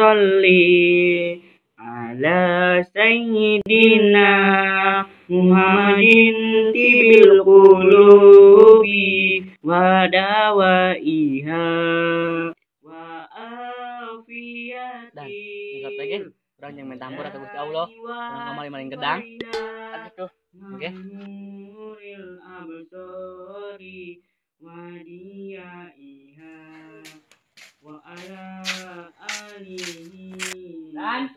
sholli ala sayyidina Muhammadin tibil qulubi wa dawaiha wa Dan ingat lagi orang yang main tampur atau Gusti Allah orang kamari maling gedang gitu. Oke. Wa ala alihi Dan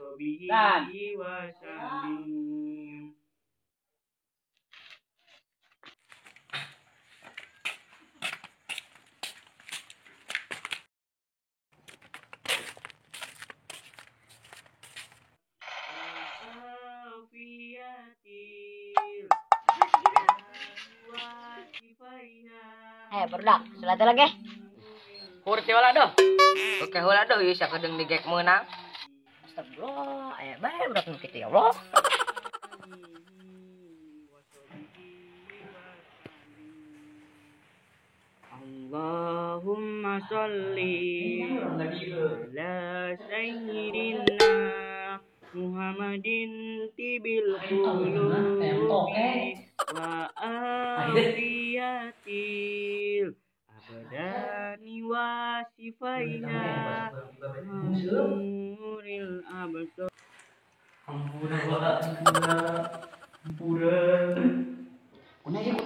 wa sallim. Berdak, selatan lagi. Kursi wala doh. Oke wala doh bisa kedeng di gek menang. Astagfirullah, bae berdak nu kitu ya Allah. Allahumma sholli ala sayyidina Muhammadin tibil qulubi wa afiyatil abdani wa sifaiha nuril absar. Ampura. Kuna yuk.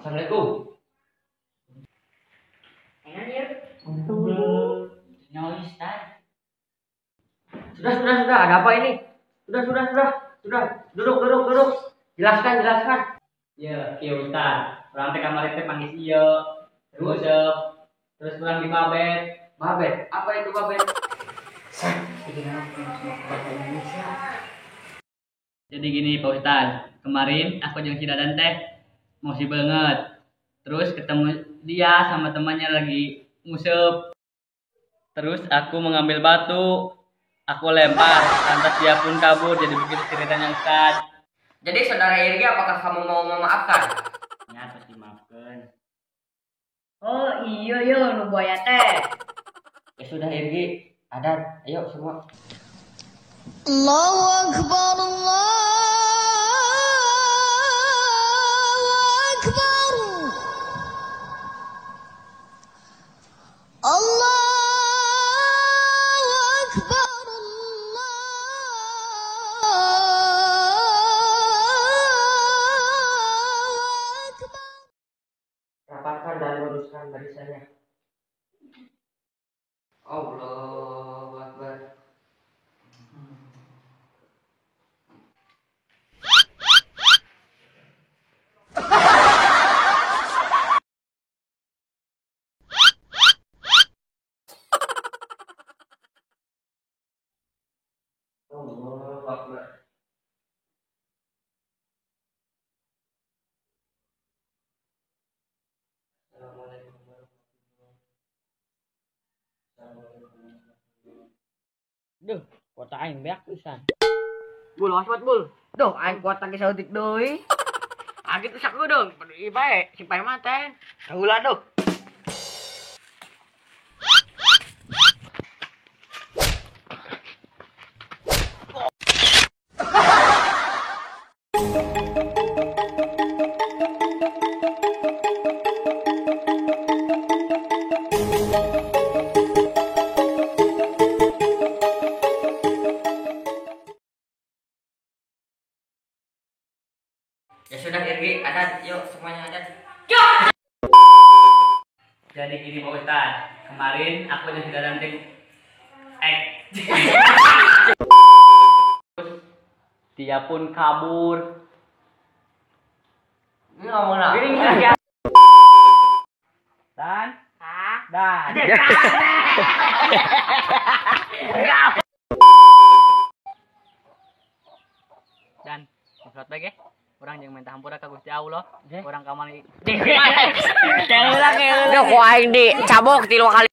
Assalamualaikum. Sudah. Ada apa ini? Sudah. Duduk. Jelaskan. Ya, kieu Ustaz. Urang teh kamari teh panggil ieu. Terus urang di babet. Babet? Apa itu babet? Jadi gini Pak Ustaz. Kemarin aku jeung si Dadan teh emosi banget. Terus ketemu dia sama temannya lagi ngusep. Terus aku mengambil batu, aku lempar, lantas dia pun kabur. Jadi begitu ceritanya Ustaz. Jadi saudara Irgi, apakah kamu mau memaafkan? Ya, pasti maafkan. Oh iya nu buaya teh. Ya sudah Irgi, Adan, ayo semua. Allahu Akbar, Allahu Akbar. Allahu Akbar, Allahu Akbar. Rapatkan dan luruskan barisannya. Allahu Akbar. Allahu Akbar. Assalamualaikum warahmatullahi wabarakatuh. Duh, kuota aing beak pisan. Bul, waspat bul. Duh, aing kuota ge sautik deui. Ah kitu sakedeung, padu bae, simpai mah teh. Heula duh. Ya sudah Irgi, Adan, yuk semuanya Adan. Jadi gini Pak Ustaz, kemarin aku dan tidak danting dia pun kabur. Ini ngomong lah. Dan maksud baik ya. Orang yang main hampura ka Gusti Allah. Orang kamari. Udah ku aing dicabok 3 kali.